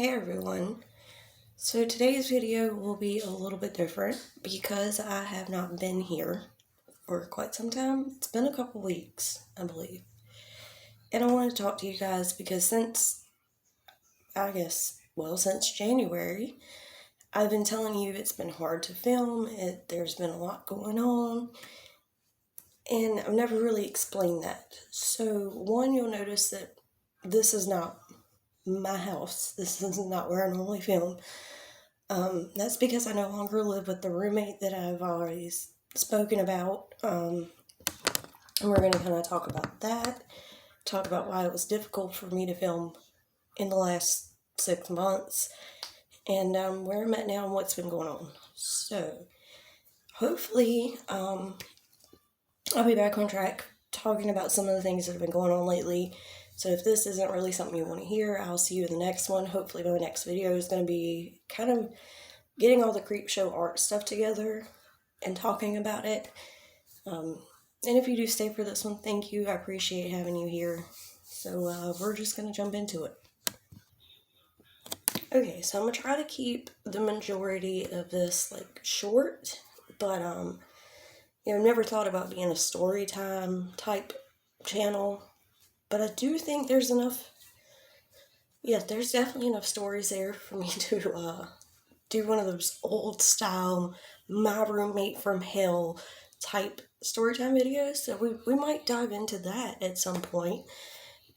Hey everyone, so today's video will be a little bit different because I have not been here for quite some time. It's been a couple weeks, I believe. And I wanted to talk to you guys because since January, I've been telling you it's been hard to film, there's been a lot going on, and I've never really explained that. So one, you'll notice that this is not my house. This is not where I normally film. That's because I no longer live with the roommate that I've always spoken about. And we're going to kind of talk about that, talk about why it was difficult for me to film in the last 6 months, and where I'm at now and what's been going on. So, hopefully, I'll be back on track talking about some of the things that have been going on lately. So if this isn't really something you want to hear, I'll see you in the next one. Hopefully my next video is going to be kind of getting all the creep show art stuff together and talking about it. And if you do stay for this one, thank you. I appreciate having you here. So we're just going to jump into it. Okay, so I'm going to try to keep the majority of this short, but I've never thought about being a story time type channel. But I do think there's enough, there's definitely enough stories there for me to do one of those old style, my roommate from hell type storytime videos. So we might dive into that at some point.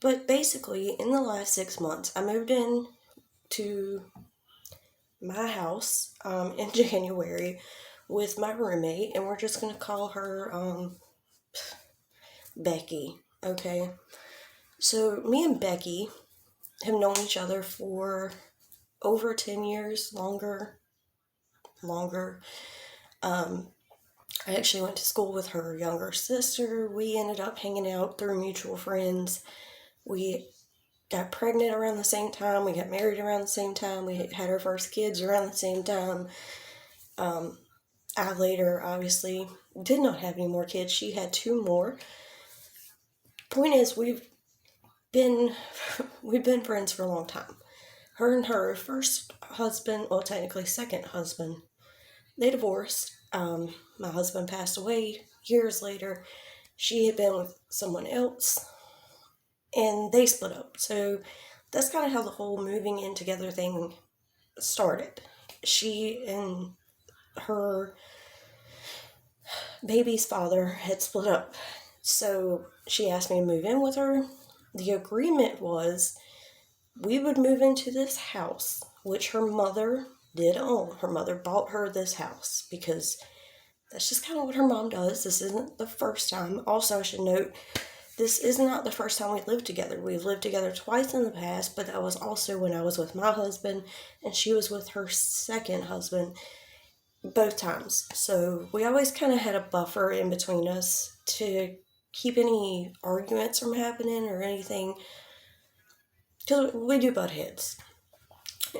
But basically, in the last 6 months, I moved in to my house in January with my roommate, and we're just going to call her Becky, okay? So me and Becky have known each other for over 10 years, longer. I actually went to school with her younger sister. We ended up hanging out through mutual friends. We got pregnant around the same time. We got married around the same time. We had our first kids around the same time. I later, obviously, did not have any more kids. She had 2 more. Point is, we've been friends for a long time. Her and her first husband, well, technically second husband, they divorced. My husband passed away years later. She had been with someone else, and they split up. So that's kind of how the whole moving in together thing started. She and her baby's father had split up. So she asked me to move in with her. The agreement was we would move into this house, which her mother did own. Her mother bought her this house because that's just kind of what her mom does. This isn't the first time. Also, I should note, this is not the first time we lived together. We've lived together twice in the past, but that was also when I was with my husband and she was with her second husband both times. So we always kind of had a buffer in between us to keep any arguments from happening or anything, because we do butt heads.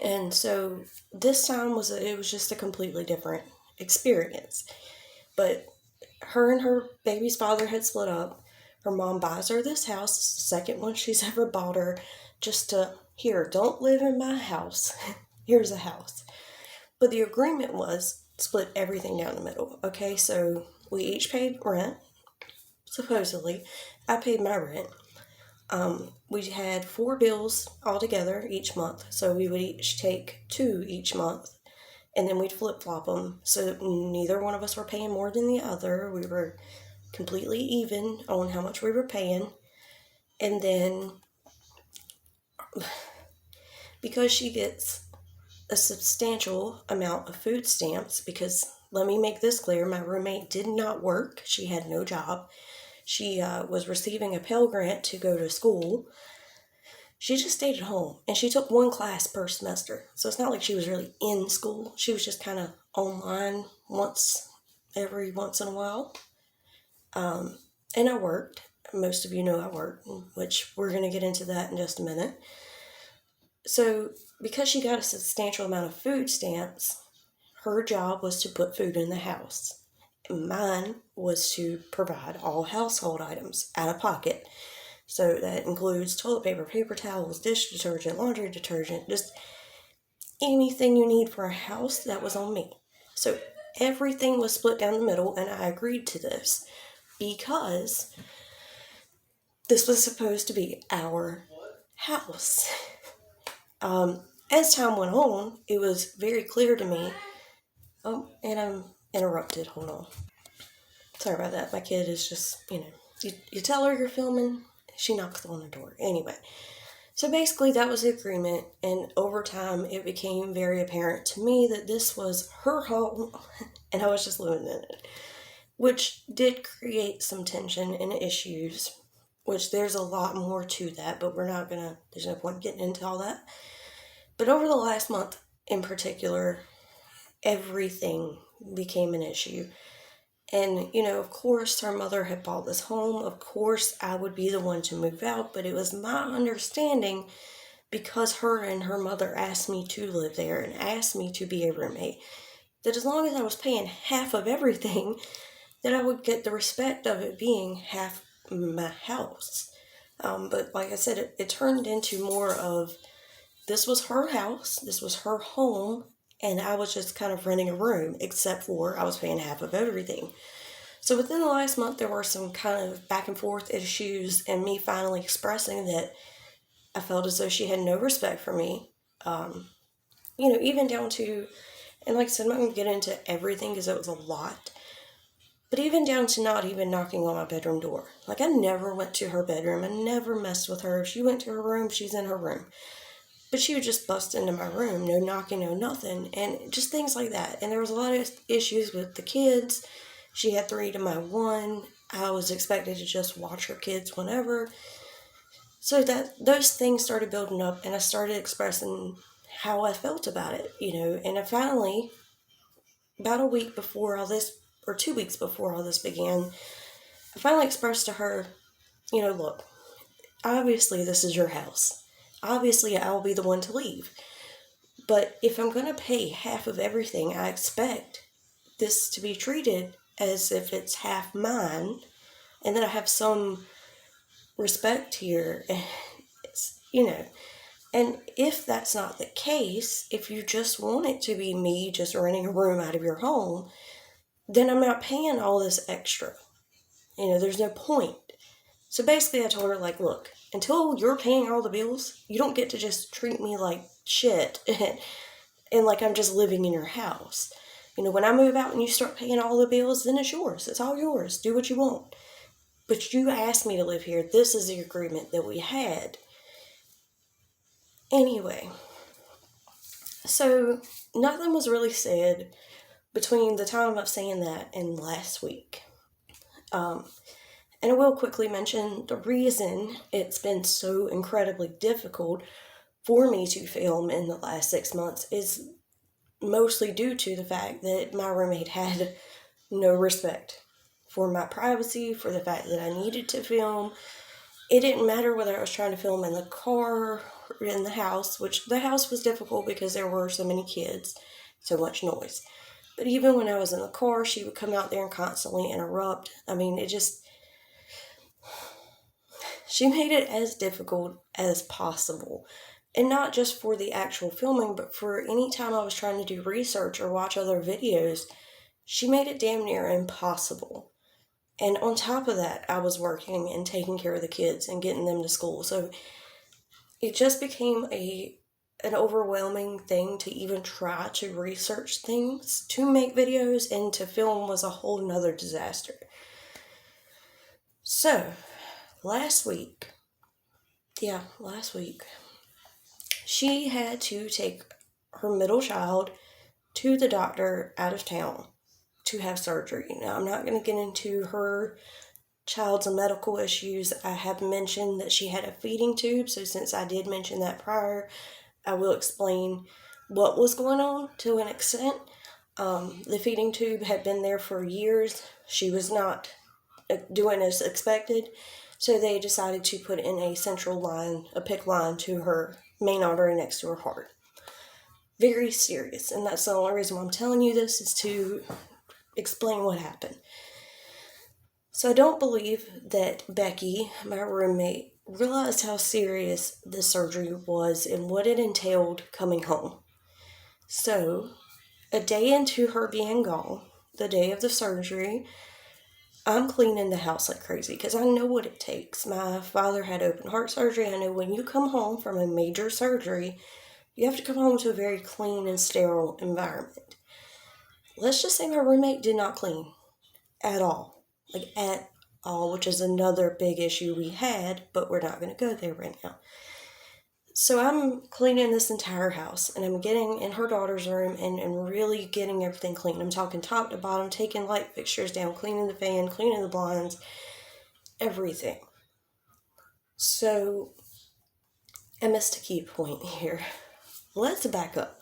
And so this time it was just a completely different experience. But her and her baby's father had split up. Her mom buys her this house. It's the second one she's ever bought her, just to, here, don't live in my house. Here's a house. But the agreement was split everything down the middle. Okay, so we each paid rent, supposedly. I paid my rent. We had 4 bills altogether each month, so we would each take 2 each month, and then we'd flip-flop them, so neither one of us were paying more than the other. We were completely even on how much we were paying. And then, because she gets a substantial amount of food stamps, because let me make this clear, my roommate did not work. She had no job. She was receiving a Pell Grant to go to school. She just stayed at home, and she took 1 class per semester. So it's not like she was really in school. She was just kind of online every once in a while. And I worked. Most of you know I worked, which we're going to get into that in just a minute. So because she got a substantial amount of food stamps, her job was to put food in the house. Mine was to provide all household items out of pocket. So that includes toilet paper, paper towels, dish detergent, laundry detergent, just anything you need for a house, that was on me. So everything was split down the middle, and I agreed to this because this was supposed to be our house. As time went on, it was very clear to me. Oh, and I'm interrupted. Hold on. Sorry about that. My kid is just, you tell her you're filming, she knocks on the door. Anyway, so basically that was the agreement, and over time it became very apparent to me that this was her home and I was just living in it, which did create some tension and issues, which there's a lot more to that, but there's no point getting into all that. But over the last month in particular, everything became an issue. And, of course, her mother had bought this home. Of course, I would be the one to move out, but it was my understanding, because her and her mother asked me to live there and asked me to be a roommate, that as long as I was paying half of everything, that I would get the respect of it being half my house. But like I said, it turned into more of, this was her house, this was her home, and I was just kind of renting a room, except for I was paying half of everything. So within the last month, there were some kind of back and forth issues, and me finally expressing that I felt as though she had no respect for me. Even down to, and like I said, I'm not going to get into everything because it was a lot, but even down to not even knocking on my bedroom door. Like, I never went to her bedroom. I never messed with her. If she went to her room, she's in her room. But she would just bust into my room, no knocking, no nothing, and just things like that. And there was a lot of issues with the kids. She had 3 to my 1. I was expected to just watch her kids whenever. So those things started building up, and I started expressing how I felt about it, And I finally, about a week before all this, or 2 weeks before all this began, I finally expressed to her, look, obviously this is your house. Obviously, I'll be the one to leave. But if I'm going to pay half of everything, I expect this to be treated as if it's half mine, and that I have some respect here. And if that's not the case, if you just want it to be me just renting a room out of your home, then I'm not paying all this extra. There's no point. So basically I told her, look, until you're paying all the bills, you don't get to just treat me like shit and like I'm just living in your house. When I move out and you start paying all the bills, then it's yours. It's all yours. Do what you want. But you asked me to live here. This is the agreement that we had. Anyway, so nothing was really said between the time of saying that and last week. And I will quickly mention the reason it's been so incredibly difficult for me to film in the last 6 months is mostly due to the fact that my roommate had no respect for my privacy, for the fact that I needed to film. It didn't matter whether I was trying to film in the car or in the house, which the house was difficult because there were so many kids, so much noise. But even when I was in the car, she would come out there and constantly interrupt. She made it as difficult as possible. And not just for the actual filming, but for any time I was trying to do research or watch other videos, she made it damn near impossible. And on top of that, I was working and taking care of the kids and getting them to school. So it just became an overwhelming thing to even try to research things, to make videos, and to film was a whole nother disaster. So, last week, she had to take her middle child to the doctor out of town to have surgery. Now, I'm not going to get into her child's medical issues. I have mentioned that she had a feeding tube, so since I did mention that prior, I will explain what was going on to an extent. The feeding tube had been there for years. She was not doing as expected, so they decided to put in a central line, a PICC line to her main artery next to her heart. Very serious, and that's the only reason why I'm telling you this, is to explain what happened. So I don't believe that Becky, my roommate, realized how serious the surgery was and what it entailed coming home. So, a day into her being gone, the day of the surgery, I'm cleaning the house like crazy because I know what it takes. My father had open heart surgery. I know when you come home from a major surgery, you have to come home to a very clean and sterile environment. Let's just say my roommate did not clean at all. Like, at all, which is another big issue we had, but we're not going to go there right now. So I'm cleaning this entire house, and I'm getting in her daughter's room and really getting everything clean. I'm talking top to bottom, taking light fixtures down, cleaning the fan, cleaning the blinds, everything. So I missed a key point here. Let's back up.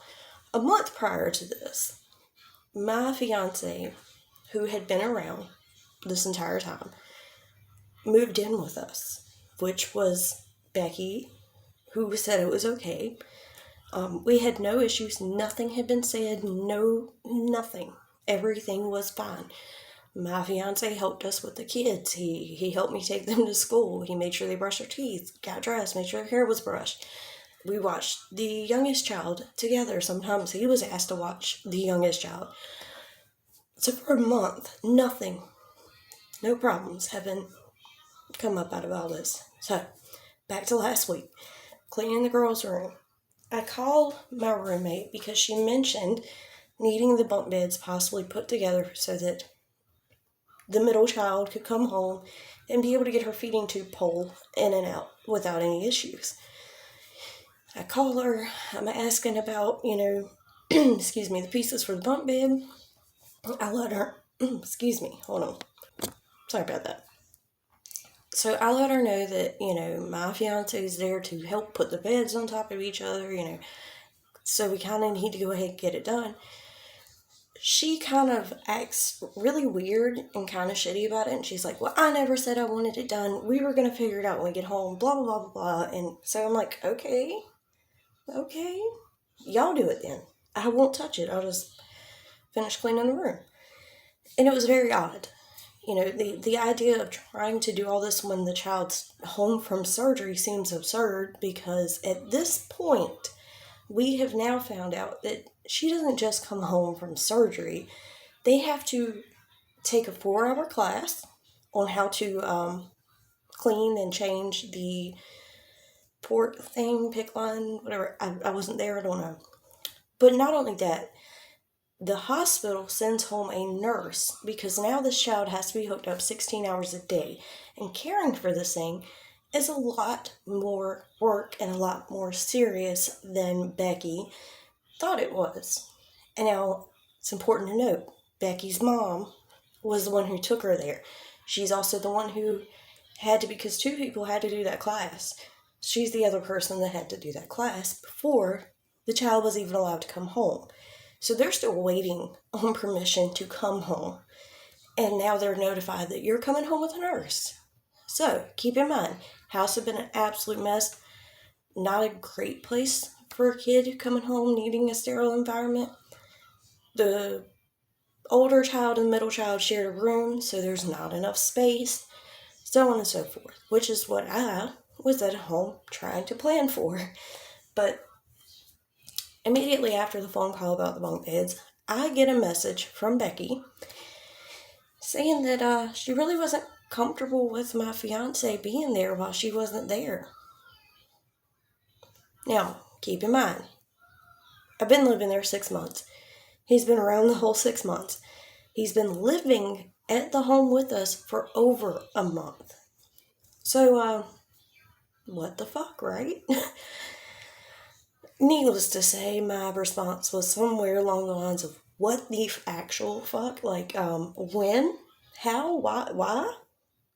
A month prior to this, my fiance, who had been around this entire time, moved in with us, which was Becky, who said it was okay. We had no issues. Nothing had been said. Nothing. Everything was fine. My fiance helped us with the kids. He helped me take them to school. He made sure they brushed their teeth, got dressed, made sure their hair was brushed. We watched the youngest child together. Sometimes he was asked to watch the youngest child. So for a month, nothing, no problems have been come up out of all this. So, back to last week, cleaning the girls' room. I called my roommate because she mentioned needing the bunk beds possibly put together so that the middle child could come home and be able to get her feeding tube pole in and out without any issues. I call her, I'm asking about, excuse me, the pieces for the bunk bed. I let her, excuse me, hold on. Sorry about that. So I let her know that, my fiance is there to help put the beds on top of each other, so we kind of need to go ahead and get it done. She kind of acts really weird and kind of shitty about it, and she's like, well, I never said I wanted it done. We were going to figure it out when we get home, blah, blah, blah, blah, blah. And so I'm like, okay, y'all do it then. I won't touch it. I'll just finish cleaning the room. And it was very odd. The idea of trying to do all this when the child's home from surgery seems absurd because at this point, we have now found out that she doesn't just come home from surgery. They have to take a 4-hour class on how to clean and change the port thing, pick line, whatever. I wasn't there, I don't know. But not only that, the hospital sends home a nurse because now this child has to be hooked up 16 hours a day. And caring for this thing is a lot more work and a lot more serious than Becky thought it was. And now it's important to note, Becky's mom was the one who took her there. She's also the one who had to, because 2 people had to do that class. She's the other person that had to do that class before the child was even allowed to come home. So they're still waiting on permission to come home. And now they're notified that you're coming home with a nurse. So keep in mind, house had been an absolute mess. Not a great place for a kid coming home needing a sterile environment. The older child and middle child shared a room, so there's not enough space. So on and so forth. Which is what I was at home trying to plan for. But immediately after the phone call about the bunk beds, I get a message from Becky saying that she really wasn't comfortable with my fiance being there while she wasn't there. Now, keep in mind, I've been living there 6 months. He's been around the whole 6 months. He's been living at the home with us for over a month. So, what the fuck, right? Needless to say, my response was somewhere along the lines of, what the actual fuck? Like, when? How? Why?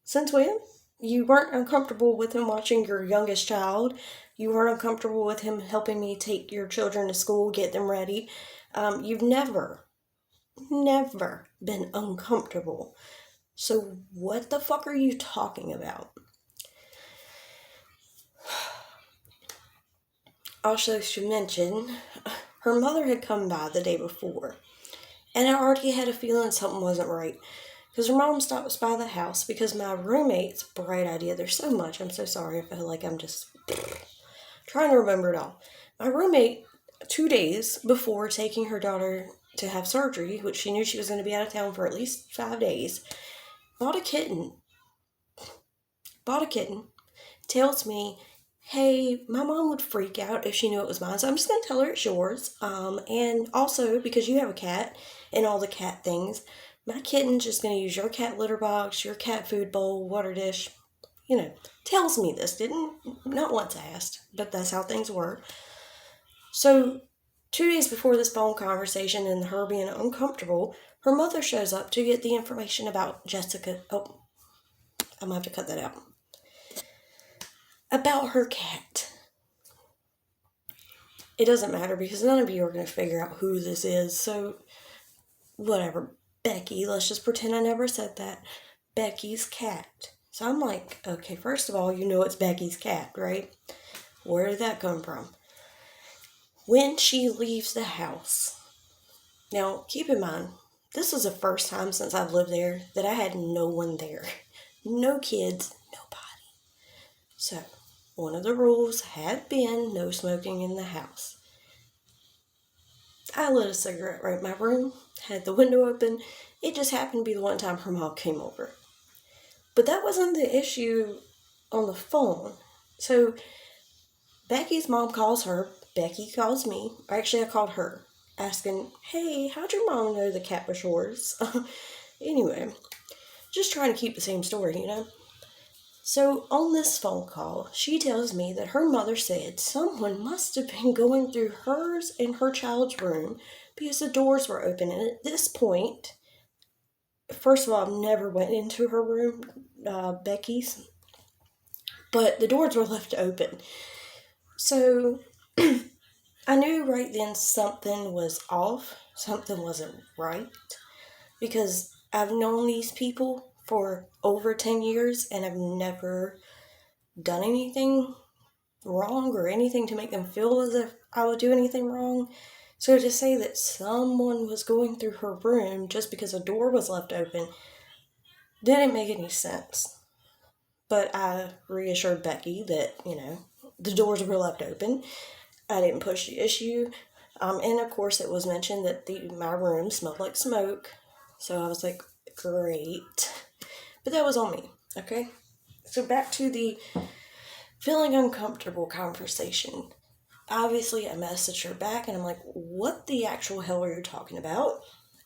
Since when? You weren't uncomfortable with him watching your youngest child. You weren't uncomfortable with him helping me take your children to school, get them ready. You've never been uncomfortable. So what the fuck are you talking about? Also, she mentioned her mother had come by the day before, and I already had a feeling something wasn't right. Because her mom stops by the house because my roommate's bright idea. There's so much. I'm so sorry. I feel like I'm just trying to remember it all. My roommate 2 days before taking her daughter to have surgery, which she knew she was going to be out of town for at least 5 days, bought a kitten, tells me, hey, my mom would freak out if she knew it was mine, so I'm just going to tell her it's yours. And also, because you have a cat and all the cat things, my kitten's just going to use your cat litter box, your cat food bowl, water dish. Tells me this. Not once asked, but that's how things work. So 2 days before this phone conversation and her being uncomfortable, her mother shows up to get the information about Jessica. Oh, I'm going to have to cut that out. About her cat. It doesn't matter because none of you are going to figure out who this is, so whatever. Becky, let's just pretend I never said that. Becky's cat. So I'm like, okay, first of all, it's Becky's cat, right? Where did that come from? When she leaves the house. Now, keep in mind, this was the first time since I've lived there that I had no one there. No kids, nobody. So, one of the rules had been no smoking in the house. I lit a cigarette right in my room, had the window open. It just happened to be the one time her mom came over. But that wasn't the issue on the phone. So Becky's mom calls her. Becky calls me. Or actually, I called her, asking, hey, how'd your mom know the cat was yours? Anyway, just trying to keep the same story, So on this phone call, she tells me that her mother said someone must have been going through hers and her child's room because the doors were open. And at this point, first of all, I've never went into her room, Becky's, but the doors were left open. So I knew right then something was off, something wasn't right, because I've known these people for over 10 years and I've never done anything wrong or anything to make them feel as if I would do anything wrong. So to say that someone was going through her room just because a door was left open didn't make any sense. But I reassured Becky that, the doors were left open. I didn't push the issue. And of course it was mentioned that my room smelled like smoke. So I was like, great. But that was on me, okay? So back to the feeling uncomfortable conversation. Obviously, I messaged her back and I'm like, what the actual hell are you talking about?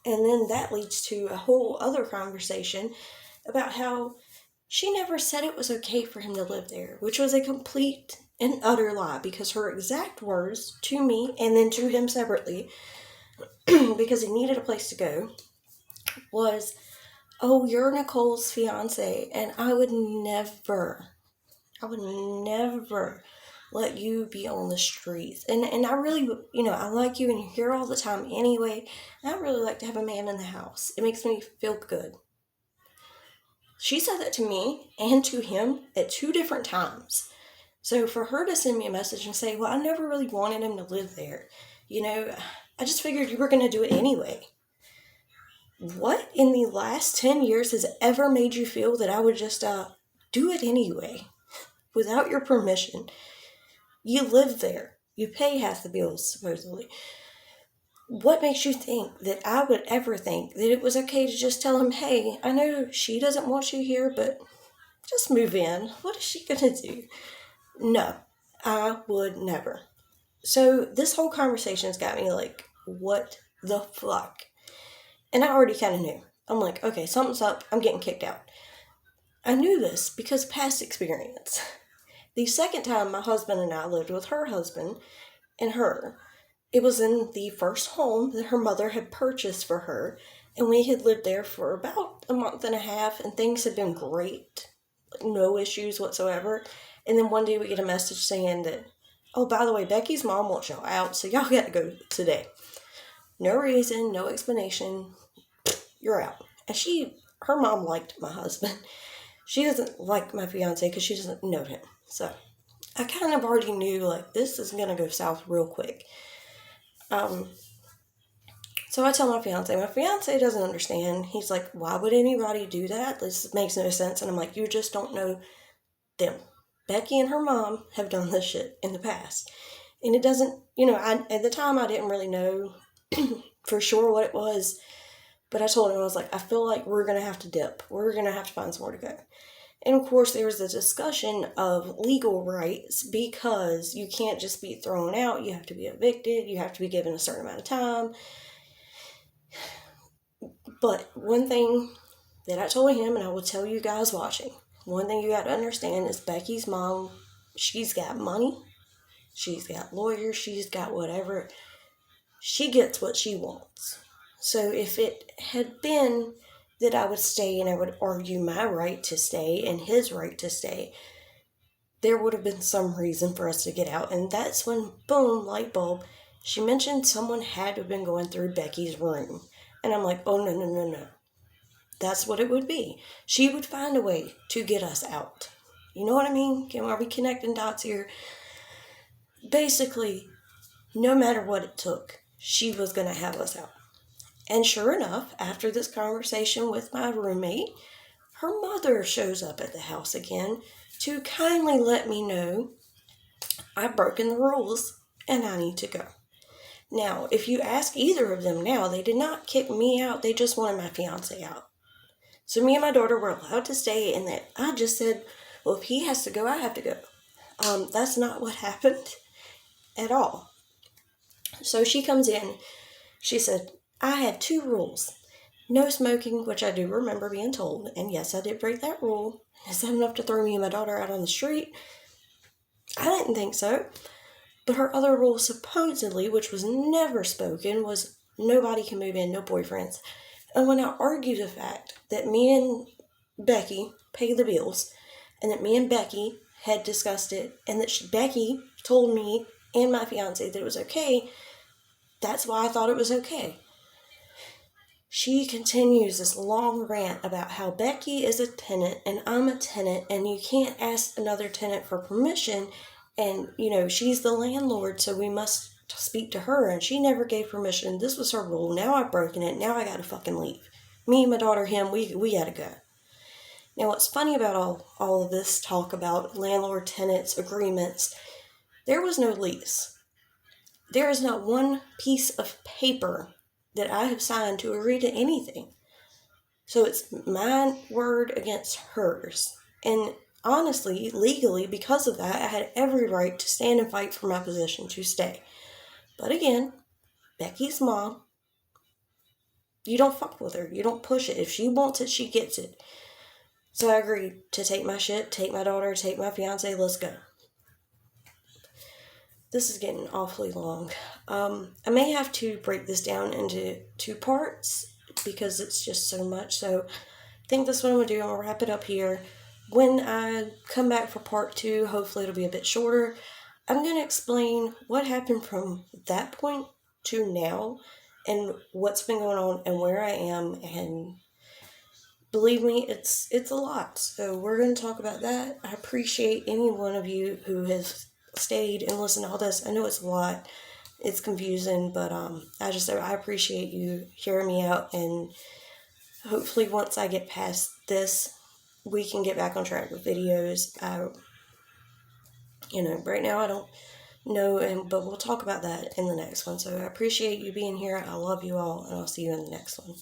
And then that leads to a whole other conversation about how she never said it was okay for him to live there, which was a complete and utter lie because her exact words to me and then to him separately, because he needed a place to go, was, oh, you're Nicole's fiance and I would never let you be on the streets. And I really, I like you and you're here all the time anyway. And I really like to have a man in the house. It makes me feel good. She said that to me and to him at 2 different times. So for her to send me a message and say, well, I never really wanted him to live there. I just figured you were going to do it anyway. What in the last 10 years has ever made you feel that I would just do it anyway without your permission? You live there. You pay half the bills, supposedly. What makes you think that I would ever think that it was okay to just tell him, hey, I know she doesn't want you here, but just move in. What is she going to do? No, I would never. So this whole conversation's got me like, what the fuck? And I already kind of knew. I'm like, okay, something's up. I'm getting kicked out. I knew this because past experience. The second time my husband and I lived with her husband and her, it was in the first home that her mother had purchased for her, and we had lived there for about a month and a half, and things had been great, no issues whatsoever. And then one day we get a message saying that, oh, by the way, Becky's mom wants y'all out, so y'all got to go today. No reason, no explanation, you're out. And her mom liked my husband. She doesn't like my fiance because she doesn't know him. So I kind of already knew, like, this is going to go south real quick. So I tell my fiance doesn't understand. He's like, why would anybody do that? This makes no sense. And I'm like, you just don't know them. Becky and her mom have done this shit in the past. And it doesn't, at the time I didn't really know for sure what it was, but I told him, I was like, I feel like we're going to have to dip. We're going to have to find somewhere to go. And of course, there was a discussion of legal rights because you can't just be thrown out. You have to be evicted. You have to be given a certain amount of time. But one thing that I told him, and I will tell you guys watching, one thing you got to understand is Becky's mom, she's got money. She's got lawyers. She's got whatever. She gets what she wants. So if it had been that I would stay and I would argue my right to stay and his right to stay, there would have been some reason for us to get out. And that's when, boom, light bulb, she mentioned someone had to have been going through Becky's room. And I'm like, oh, no. That's what it would be. She would find a way to get us out. You know what I mean? Are we connecting dots here? Basically, no matter what it took, she was going to have us out. And sure enough, after this conversation with my roommate, her mother shows up at the house again to kindly let me know I've broken the rules and I need to go. Now, if you ask either of them now, they did not kick me out. They just wanted my fiance out. So me and my daughter were allowed to stay, and that I just said, well, if he has to go, I have to go. That's not what happened at all. So she comes in. She said, I had 2 rules. No smoking, which I do remember being told. And yes, I did break that rule. Is that enough to throw me and my daughter out on the street? I didn't think so. But her other rule, supposedly, which was never spoken, was nobody can move in, no boyfriends. And when I argued the fact that me and Becky pay the bills, and that me and Becky had discussed it, and that Becky told me and my fiance that it was okay, that's why I thought it was okay. She continues this long rant about how Becky is a tenant and I'm a tenant and you can't ask another tenant for permission, and she's the landlord, so we must speak to her, and she never gave permission. This was her rule. Now I've broken it. Now I gotta fucking leave. Me, my daughter, him, we gotta go. Now what's funny about all of this talk about landlord tenants agreements, there was no lease. There is not one piece of paper that I have signed to agree to anything. So it's my word against hers. And honestly, legally, because of that, I had every right to stand and fight for my position to stay. But again, Becky's mom, you don't fuck with her. You don't push it. If she wants it, she gets it. So I agreed to take my shit, take my daughter, take my fiance, let's go. This is getting awfully long. I may have to break this down into 2 parts because it's just so much. So I think that's what I'm going to do. I'm going to wrap it up here. When I come back for part 2, hopefully it'll be a bit shorter. I'm going to explain what happened from that point to now and what's been going on and where I am. And believe me, it's a lot. So we're going to talk about that. I appreciate any one of you who has stayed and listened to all this. I know it's a lot. It's confusing, but I appreciate you hearing me out, and hopefully once I get past this, we can get back on track with videos. Right now I don't know, but we'll talk about that in the next one. So I appreciate you being here. I love you all, and I'll see you in the next one.